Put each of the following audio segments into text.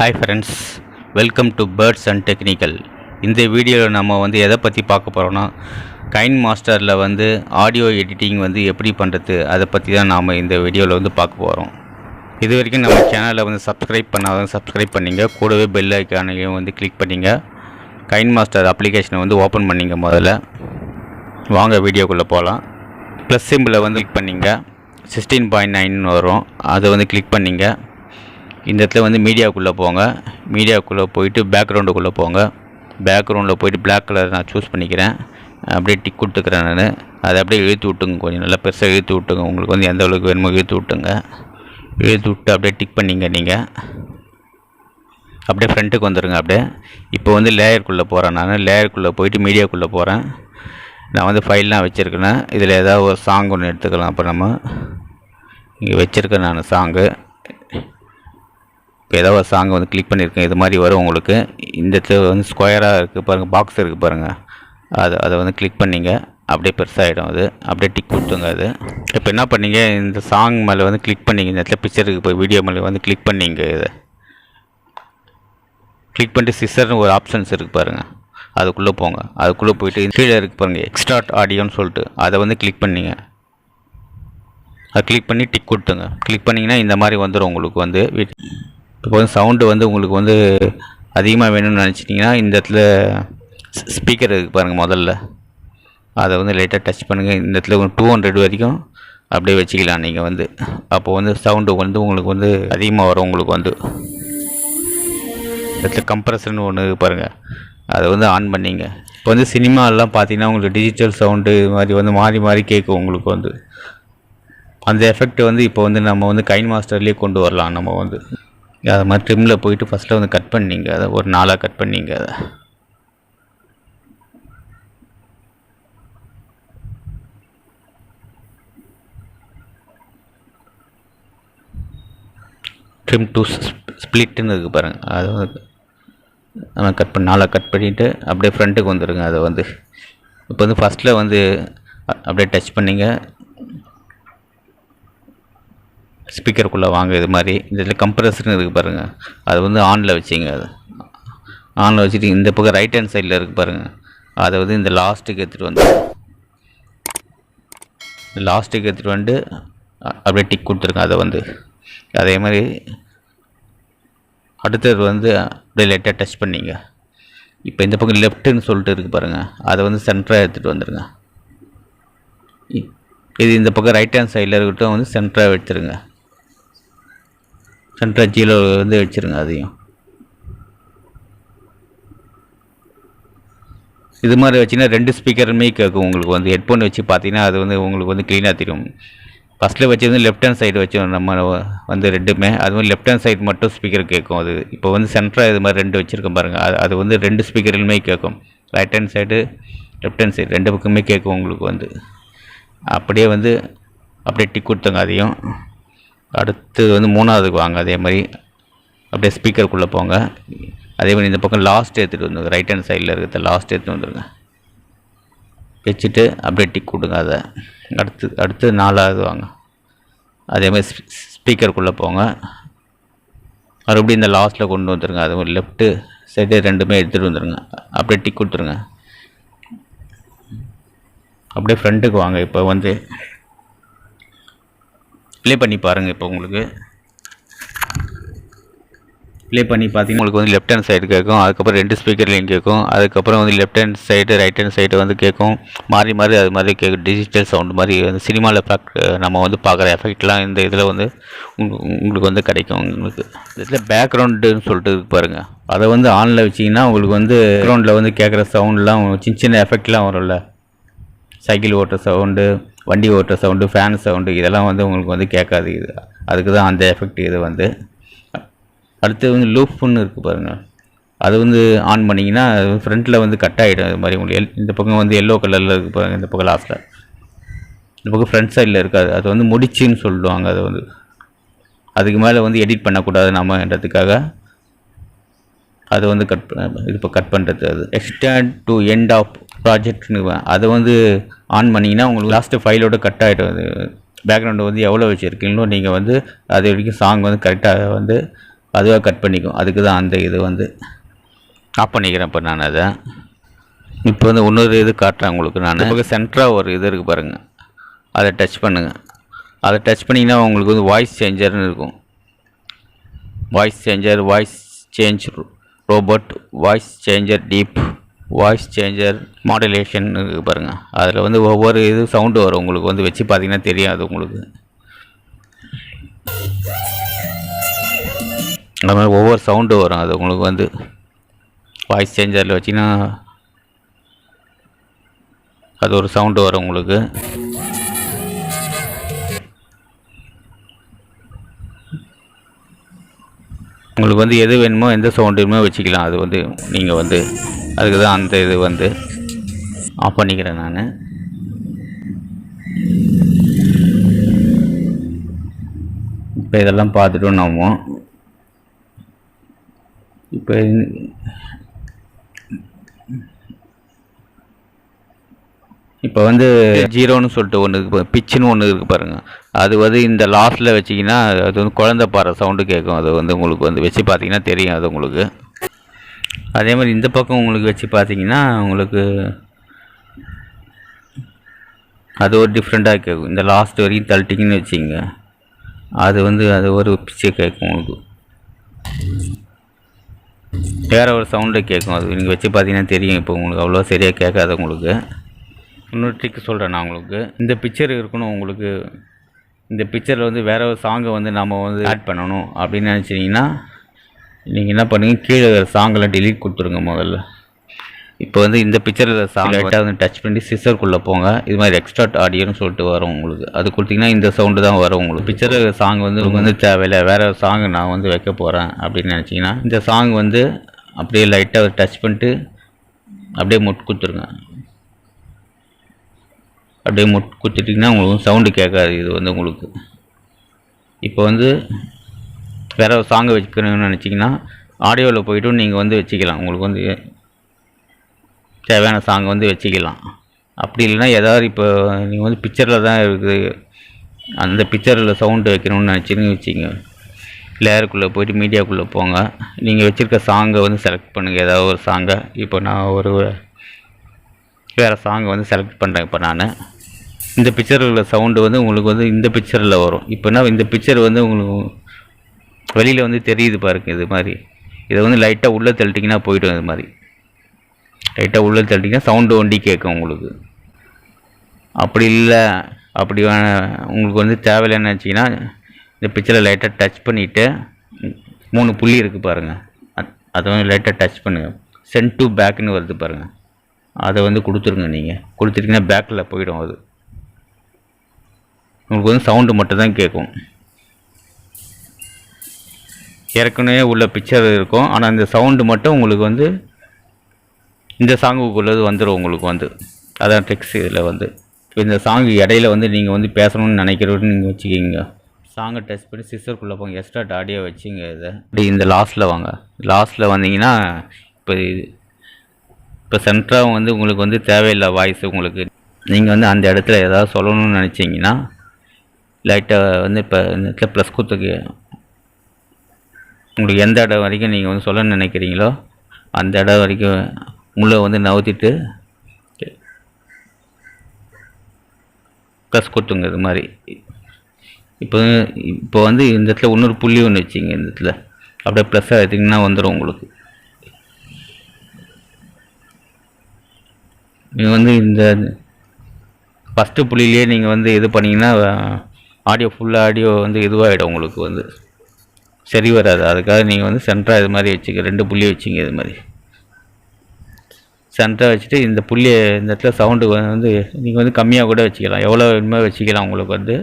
Hi friends, welcome to birds and technical. இந்த வீடியோவில் நம்ம எதை பற்றி பார்க்க போகிறோன்னா, கைன் மாஸ்டரில் ஆடியோ எடிட்டிங் எப்படி பண்ணுறது அதை பற்றி தான் நாம் இந்த வீடியோவில் பார்க்க போகிறோம். இது வரைக்கும் நம்ம சேனலை சப்ஸ்கிரைப் பண்ணாதான் சப்ஸ்கிரைப் பண்ணிங்க, கூடவே பெல் ஐக்கானையும் கிளிக் பண்ணிங்க. கைன் மாஸ்டர் அப்ளிகேஷனை ஓப்பன் பண்ணிங்க. முதல்ல வாங்க வீடியோக்குள்ளே போகலாம். ப்ளஸ் சிம்பிளை கிளிக் பண்ணிங்க, 16.9 வரும், அதை கிளிக் பண்ணிங்க. இந்த இடத்துல மீடியாவுக்குள்ளே போங்க. மீடியாவுக்குள்ளே போயிட்டு பேக்ரவுண்டுக்குள்ளே போங்க. பேக்ரவுண்டில் போயிட்டு பிளாக் கலர் நான் சூஸ் பண்ணிக்கிறேன். அப்படியே டிக் கொடுத்துக்கிறேன். நான் அதை அப்படியே இழுத்து விட்டுங்க, கொஞ்சம் நல்லா பெருசாக இழுத்து விட்டுங்க. உங்களுக்கு எந்த அளவுக்கு வேணுமோ இழுத்து விட்டுங்க. இழுத்து விட்டு அப்படியே டிக் பண்ணிங்க. நீங்கள் அப்படியே ஃப்ரண்ட்டுக்கு வந்துடுங்க. அப்படியே இப்போ லேயருக்குள்ளே போகிறேன். நான் லேயருக்குள்ளே போயிட்டு மீடியாவுக்குள்ளே போகிறேன். நான் ஃபைல்லாம் வச்சுருக்கேன். இதில் ஏதாவது ஒரு சாங் ஒன்று எடுத்துக்கலாம். அப்போ நம்ம இங்கே வச்சுருக்கேன் நான் சாங்கு. இப்போ ஏதாவது ஒரு சாங்கை கிளிக் பண்ணியிருக்கேன். இது மாதிரி வரும் உங்களுக்கு. இந்த இடத்துல ஸ்கொயராக இருக்குது பாருங்கள், பாக்ஸ் இருக்குது பாருங்கள். அதை கிளிக் பண்ணிங்க, அப்படியே பெருசாகிடும். அது அப்படியே டிக் கொடுத்துங்க. அது இப்போ என்ன பண்ணிங்க, இந்த சாங் மேலே கிளிக் பண்ணிங்க. இந்த இடத்துல பிக்சருக்கு போய் வீடியோ மேலே கிளிக் பண்ணிங்க. இதை கிளிக் பண்ணிட்டு சிஸ்டர்னு ஒரு ஆப்ஷன்ஸ் இருக்குது பாருங்கள், அதுக்குள்ளே போங்க. அதுக்குள்ளே போயிட்டு கீழே இருக்குது பாருங்கள், எக்ஸ்ட்ராக்ட் ஆடியோன்னு சொல்லிட்டு, அதை கிளிக் பண்ணிங்க. அதை கிளிக் பண்ணி டிக் கொடுத்துங்க. கிளிக் பண்ணிங்கன்னா இந்த மாதிரி வந்துடும் உங்களுக்கு. இப்போ சவுண்டு உங்களுக்கு அதிகமாக வேணும்னு நினச்சிட்டிங்கன்னா இந்த இடத்துல ஸ்பீக்கர் இருக்குது பாருங்கள். முதல்ல அதை லைட்டாக டச் பண்ணுங்கள். இந்த இடத்துல 200 வரைக்கும் அப்படியே வச்சுக்கலாம் நீங்கள். அப்போது சவுண்டு உங்களுக்கு அதிகமாக வரும். உங்களுக்கு இந்த இடத்துல கம்ப்ரஷன் ஒன்று பாருங்கள், அதை ஆன் பண்ணிங்க. இப்போ சினிமாலாம் பார்த்தீங்கன்னா உங்களுக்கு டிஜிட்டல் சவுண்டு இது மாதிரி மாறி மாறி கேட்கும் உங்களுக்கு. அந்த எஃபெக்ட் இப்போ நம்ம கைன் மாஸ்டர்லேயே கொண்டு வரலாம். நம்ம அதை மாதிரி ட்ரிம்மில் போயிட்டு ஃபஸ்ட்டில் கட் பண்ணிங்க. அதை ஒரு 4 கட் பண்ணிங்க. அதை ட்ரிம் டு ஸ்ப்ளிட்டுன்னு இருக்குது பாருங்கள். அதை நம்ம கட் பண்ணி 4 கட் பண்ணிவிட்டு அப்படியே ஃப்ரண்ட்டுக்கு வந்துடுங்க. அதை இப்போ ஃபஸ்ட்டில் அப்படியே டச் பண்ணிங்க. ஸ்பீக்கருக்குள்ளே வாங்க. இது மாதிரி இந்த இதில் கம்ப்ரஸர்னு இருக்குது பாருங்கள், அது ஆனில் வச்சிங்க. அது ஆனில் வச்சுட்டு இந்த பக்கம் ரைட் ஹேண்ட் சைடில் இருக்குது பாருங்கள், அதை இந்த லாஸ்ட்டுக்கு எடுத்துகிட்டு அப்படியே டிக் கொடுத்துருங்க. அதை அதே மாதிரி அடுத்தது அப்படியே லைட்டாக டச் பண்ணிங்க. இப்போ இந்த பக்கம் லெஃப்ட்டுன்னு சொல்லிட்டு இருக்குது பாருங்கள், அதை சென்டராக எடுத்துகிட்டு வந்துடுங்க. இது இந்த பக்கம் ரைட் ஹேண்ட் சைடில் இருக்கட்டும், சென்டராக வச்சுருங்க. சென்டராக ஜீரோ வச்சுருங்க. அதையும் இது மாதிரி வச்சிங்கன்னா 2 ஸ்பீக்கருமே கேட்கும் உங்களுக்கு. ஹெட்ஃபோன் வச்சு பார்த்தீங்கன்னா அது உங்களுக்கு க்ளீனாக தெரியும். ஃபஸ்ட்டில் வச்சு லெஃப்ட் ஹேண்ட் சைடு வச்சு நம்ம ரெண்டுமே, அதுவும் லெஃப்ட் ஹேண்ட் சைடு மட்டும் ஸ்பீக்கர் கேட்கும். அது இப்போ சென்டராக இது மாதிரி 2 வச்சுருக்கேன் பாருங்கள், அது 2 ஸ்பீக்கருமே கேட்கும். Right hand side left hand side 2 பக்கமே கேட்கும் உங்களுக்கு. அப்படியே அப்படியே டிக் கொடுத்தங்க. அதையும் அடுத்து 3ஆவதுக்கு வாங்க. அதே மாதிரி அப்படியே ஸ்பீக்கருக்குள்ளே போங்க. அதே மாதிரி இந்த பக்கம் லாஸ்ட் எடுத்துகிட்டு வந்துடுங்க. ரைட் ஹேண்ட் சைடில் இருக்கிறத லாஸ்ட் எடுத்துகிட்டு வந்துடுங்க. வச்சுட்டு அப்படியே டிக் கொடுங்க. அதை அடுத்து 4ஆவது வாங்க. அதே மாதிரி ஸ்பீக்கருக்குள்ளே போங்க. மறுபடியும் இந்த லாஸ்ட்டில் கொண்டு வந்துடுங்க. அது லெஃப்ட்டு சைடு 2மே எடுத்துகிட்டு வந்துடுங்க. அப்படியே டிக் கொடுத்துருங்க. அப்படியே ஃப்ரண்ட்டுக்கு வாங்க. இப்போ ப்ளே பண்ணி பாருங்கள். இப்போ உங்களுக்கு ப்ளே பண்ணி பார்த்தீங்கன்னா உங்களுக்கு லெஃப்ட் ஹேண்ட் சைடு கேட்கும். அதுக்கப்புறம் 2 ஸ்பீக்கர்லேயும் கேட்கும். அதுக்கப்புறம் left hand side right hand side கேட்கும். மாறி மாறி அது மாதிரி கேட்கும். டிஜிட்டல் சவுண்டு மாதிரி சினிமாவில் நம்ம பார்க்குற எஃபெக்ட்லாம் இந்த இதில் உங்களுக்கு கிடைக்கும். உங்களுக்கு இதில் பேக்ரவுண்டுன்னு சொல்லிட்டு பாருங்கள், அதை ஆனில் வச்சிங்கன்னா உங்களுக்கு பேக்ரவுண்டில் கேட்குற சவுண்ட்லாம் சின்ன சின்ன எஃபெக்ட்லாம் வரும்ல, சைக்கிள் ஓட்டுற சவுண்டு, வண்டி ஓட்டுற சவுண்டு, ஃபேன் சவுண்டு, இதெல்லாம் உங்களுக்கு கேட்காது. இது அதுக்கு தான் அந்த எஃபெக்ட். இது அடுத்து லூப்னு இருக்குது பாருங்கள், அது ஆன் பண்ணிங்கன்னா ஃப்ரண்ட்டில் கட் ஆகிடும். அது மாதிரி உங்களுக்கு இந்த பக்கம் எல்லோ கலரில் இருக்குது பாருங்கள். இந்த பக்கம் லாஸ்ட்டில் இந்த பக்கம் ஃப்ரண்ட் சைடில் இருக்காது. அது முடிச்சுன்னு சொல்லுவாங்க. அது அதுக்கு மேலே எடிட் பண்ணக்கூடாது நம்மன்றதுக்காக அது கட் பண்ணுறது. அது எக்ஸ்டெண்ட் டு எண்ட் ஆஃப் ப்ராஜெக்ட்னு அதை ஆன் பண்ணிங்கன்னா உங்களுக்கு லாஸ்ட்டு ஃபைலோட கட் ஆகிடும். அது பேக்ரவுண்டு எவ்வளோ வச்சுருக்கீங்களோ நீங்கள் அது வரைக்கும் சாங் கரெக்டாக அதுவாக கட் பண்ணிக்கும். அதுக்கு தான் அந்த இது வந்து ஆஃப் பண்ணிக்கிறேன். இப்போ நான் அதை இப்போ வந்து இன்னொரு இது காட்டுறேன் உங்களுக்கு. நான் இப்போ சென்டராக ஒரு இது இருக்குது பாருங்கள், அதை டச் பண்ணுங்கள். அதை டச் பண்ணிங்கன்னா உங்களுக்கு வந்து வாய்ஸ் சேஞ்சர்னு இருக்கும். Voice changer, voice change robot, voice changer deep, voice changer modulation இருக்குது பாருங்கள். அதில் வந்து ஒவ்வொரு இது சவுண்டு வரும் உங்களுக்கு வந்து வச்சு பார்த்தீங்கன்னா தெரியும். அது உங்களுக்கு அந்த மாதிரி ஒவ்வொரு சவுண்டு வரும். அது உங்களுக்கு வந்து வாய்ஸ் சேஞ்சரில் வச்சிங்கன்னா அது ஒரு சவுண்டு வரும் உங்களுக்கு. உங்களுக்கு வந்து எது வேணுமோ எந்த சவுண்டு வேணுமோ வச்சுக்கலாம். அது வந்து நீங்கள் வந்து அதுக்கு தான் அந்த இது வந்து ஆஃப் பண்ணிக்கிறேன் நான். இப்போ இதெல்லாம் பார்த்துட்டோம் நாம. இப்போ வந்து ஜீரோன்னு சொல்லிட்டு ஒன்று இருக்குது, பிச்சுன்னு ஒன்று இருக்குது பாருங்கள். அது வந்து இந்த லாஸ்ட்டில் வச்சிங்கன்னா அது வந்து குழந்தை பாடுற சவுண்டு கேட்கும். அது வந்து உங்களுக்கு வந்து வச்சு பார்த்தீங்கன்னா தெரியும் அது உங்களுக்கு. அதே மாதிரி இந்த பக்கம் உங்களுக்கு வச்சு பார்த்தீங்கன்னா உங்களுக்கு அது ஒரு டிஃப்ரெண்ட்டாக கேட்கும். இந்த லாஸ்ட் வரைக்கும் தள்ளிட்டிங்கன்னு வச்சிங்க, அது வந்து அது ஒரு பிச்சை கேட்கும் உங்களுக்கு, வேறு ஒரு சவுண்டை கேட்கும். அது நீங்கள் வச்சு பார்த்தீங்கன்னா தெரியும். இப்போ உங்களுக்கு அவ்வளோ சரியாக கேட்காது உங்களுக்கு. இன்னொரு ட்ரிக் சொல்கிறேன் நான் உங்களுக்கு. இந்த பிக்சர் இருக்கணும் உங்களுக்கு. இந்த பிக்சரில் வந்து வேறு ஒரு சாங்கை வந்து நம்ம வந்து ஆட் பண்ணணும் அப்படின்னு நினச்சிங்கன்னா நீங்கள் என்ன பண்ணுங்கள், கீழே சாங்கெல்லாம் டிலீட் கொடுத்துருங்க முதல்ல. இப்போ வந்து இந்த பிக்சரில் சாங் லைட்டாக வந்து டச் பண்ணி சிஸ்டருக்குள்ளே போங்க. இது மாதிரி எக்ஸ்ட்ரா ஆடியோன்னு சொல்லிட்டு வரும் உங்களுக்கு. அது கொடுத்தீங்கன்னா இந்த சவுண்டு தான் வரும் உங்களுக்கு. பிக்சர் சாங் வந்து உங்களுக்கு வந்து தேவையில்லை, வேறு ஒரு சாங் நான் வந்து வைக்க போகிறேன் அப்படின்னு நினச்சிங்கன்னா இந்த சாங் வந்து அப்படியே லைட்டாக டச் பண்ணிட்டு அப்படியே முட்டு கொடுத்துருங்க. அப்படியே முட்டு கொடுத்துட்டிங்கன்னா உங்களுக்கு சவுண்டு கேட்காது. இது வந்து உங்களுக்கு இப்போ வந்து வேறு ஒரு சாங்கை வச்சுக்கணும்னு நினச்சிங்கன்னா ஆடியோவில் போய்ட்டு நீங்கள் வந்து வச்சுக்கலாம். உங்களுக்கு வந்து தேவையான சாங் வந்து வச்சுக்கலாம். அப்படி இல்லைன்னா ஏதாவது இப்போ நீங்கள் வந்து பிக்சரில் தான் இருக்குது, அந்த பிக்சரில் சவுண்டு வைக்கணும்னு நினச்சின்னு வச்சுங்க, லேயருக்குள்ளே போய்ட்டு மீடியாக்குள்ளே போங்க. நீங்கள் வச்சுருக்க சாங்கை வந்து செலக்ட் பண்ணுங்கள், ஏதாவது ஒரு சாங்கை. இப்போ நான் ஒரு வேறு சாங்கை வந்து செலக்ட் பண்ணுறேன். இப்போ நான் இந்த பிக்சரில் உள்ள சவுண்டு வந்து உங்களுக்கு வந்து இந்த பிக்சரில் வரும். இப்போனா இந்த பிக்சர் வந்து உங்களுக்கு வெளியில் வந்து தெரியுது பாருங்க. இது மாதிரி இதை வந்து லைட்டாக உள்ளே தள்ளிட்டிங்கன்னா போய்டும். இது மாதிரி லைட்டாக உள்ளே தள்ளிட்டிங்கன்னா சவுண்டு ஒண்டி கேட்கும் உங்களுக்கு. அப்படி இல்லை, அப்படி உங்களுக்கு வந்து தேவையில்லைன்னு நினச்சிங்கன்னா இந்த பிக்சரில் லைட்டாக டச் பண்ணிவிட்டு 3 புள்ளி இருக்குது பாருங்கள், அதை வந்து லைட்டாக டச் பண்ணுங்கள். சென்ட் டு பேக்குன்னு வருது பாருங்கள், அதை வந்து கொடுத்துருங்க. நீங்கள் கொடுத்துட்டிங்கன்னா பேக்கில் போயிடும். அது உங்களுக்கு வந்து சவுண்டு மட்டும் தான் கேட்கும். ஏற்கனவே உள்ள பிக்சர் இருக்கும், ஆனால் இந்த சவுண்டு மட்டும் உங்களுக்கு வந்து இந்த சாங்குக்குள்ளது வந்துடும் உங்களுக்கு வந்து. அதான் ட்ரிக்ஸ் இதில் வந்து. இந்த சாங்கு இடையில வந்து நீங்கள் வந்து பேசணும்னு நினைக்கிறோன்னு நீங்கள் வச்சுக்கிங்க, சாங்கை டச் பண்ணி சிஸ்டருக்குள்ளே போங்க, எக்ஸ்ட்ரா ஆடியோ வச்சுங்க. இதை இப்படி இந்த லாஸ்ட்டில் வாங்க. லாஸ்ட்டில் வந்தீங்கன்னா இப்போ சென்டராக வந்து உங்களுக்கு வந்து தேவையில்லை வாய்ஸ் உங்களுக்கு. நீங்கள் வந்து அந்த இடத்துல ஏதாவது சொல்லணும்னு நினச்சிங்கன்னா லைட்டாக வந்து இப்போ இந்த இடத்துல ப்ளஸ் கொடுத்துக்கு உங்களுக்கு எந்த இடம் வரைக்கும் நீங்கள் வந்து சொல்ல நினைக்கிறீங்களோ அந்த இடம் வரைக்கும் முள்ளை வந்து நவுத்திட்டு ப்ளஸ் கொடுத்துங்க. இது மாதிரி இப்போ வந்து இந்த இடத்துல இன்னொரு புள்ளி ஒன்று வச்சிங்க. இந்த இடத்துல அப்படியே ப்ளஸ்ஸாக எடுத்திங்கன்னா வந்துடும் உங்களுக்கு. நீங்கள் வந்து இந்த ஃபஸ்ட்டு புள்ளியிலே நீங்கள் வந்து இது பண்ணிங்கன்னா ஆடியோ ஃபுல்லாக ஆடியோ வந்து இதுவாகிடும் உங்களுக்கு வந்து சரி வராது. அதுக்காக நீங்கள் வந்து சென்டராக இது மாதிரி வச்சுக்க, 2 புள்ளி வச்சுங்க. இது மாதிரி சென்டராக வச்சுட்டு இந்த புள்ளியை இந்த இடத்துல சவுண்டு வந்து நீங்கள் வந்து கம்மியாக கூட வச்சுக்கலாம், எவ்வளோ வேணுமோ வச்சுக்கலாம். உங்களுக்கு வந்து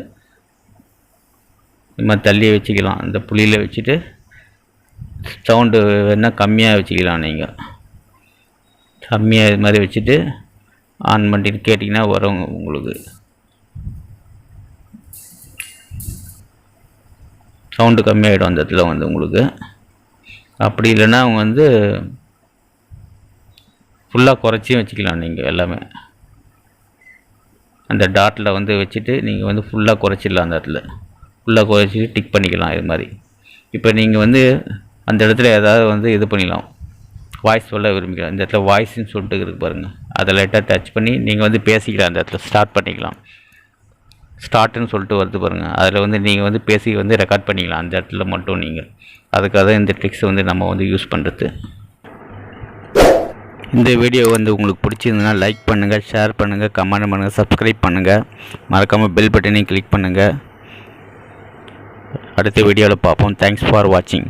இது மாதிரி தள்ளியே வச்சுக்கலாம். இந்த புள்ளியில் வச்சுட்டு சவுண்டு வேணால் கம்மியாக வச்சுக்கலாம். நீங்கள் கம்மியாக இது மாதிரி வச்சுட்டு ஆன் பண்ணிட்டு கேட்டிங்கன்னா வரும் உங்களுக்கு. சவுண்டு கம்மியாகிடும் அந்த இடத்துல வந்து உங்களுக்கு. அப்படி இல்லைன்னா அவங்க வந்து ஃபுல்லாக குறைச்சியும் வச்சுக்கலாம். நீங்கள் எல்லாமே அந்த டாட்டில் வந்து வச்சுட்டு நீங்கள் வந்து ஃபுல்லாக குறைச்சிடலாம். அந்த இடத்துல ஃபுல்லாக குறைச்சிட்டு டிக் பண்ணிக்கலாம். இது மாதிரி இப்போ நீங்கள் வந்து அந்த இடத்துல ஏதாவது வந்து இது பண்ணிடலாம். வாய்ஸ் சொல்ல விரும்பிக்கலாம். இந்த இடத்துல வாய்ஸ்ன்னு சொல்லிட்டு இருக்குது பாருங்கள், அதை லைட்டாக டச் பண்ணி நீங்கள் வந்து பேசிக்கலாம். அந்த இடத்துல ஸ்டார்ட் பண்ணிக்கலாம். ஸ்டார்ட்டுன்னு சொல்லிட்டு வருது பாருங்கள், அதில் வந்து நீங்கள் வந்து பேசி வந்து ரெக்கார்ட் பண்ணிக்கலாம் அந்த இடத்துல மட்டும் நீங்கள். அதுக்காக தான் இந்த ட்ரிக்ஸ் வந்து நம்ம வந்து யூஸ் பண்ணுறது. இந்த வீடியோ வந்து உங்களுக்கு பிடிச்சிருந்ததுன்னா லைக் பண்ணுங்கள், ஷேர் பண்ணுங்கள், கமெண்ட் பண்ணுங்கள், சப்ஸ்கிரைப் பண்ணுங்கள். மறக்காமல் பெல் பட்டனையும் கிளிக் பண்ணுங்கள். அடுத்த வீடியோவில் பார்ப்போம். தேங்க்ஸ் ஃபார் வாட்சிங்.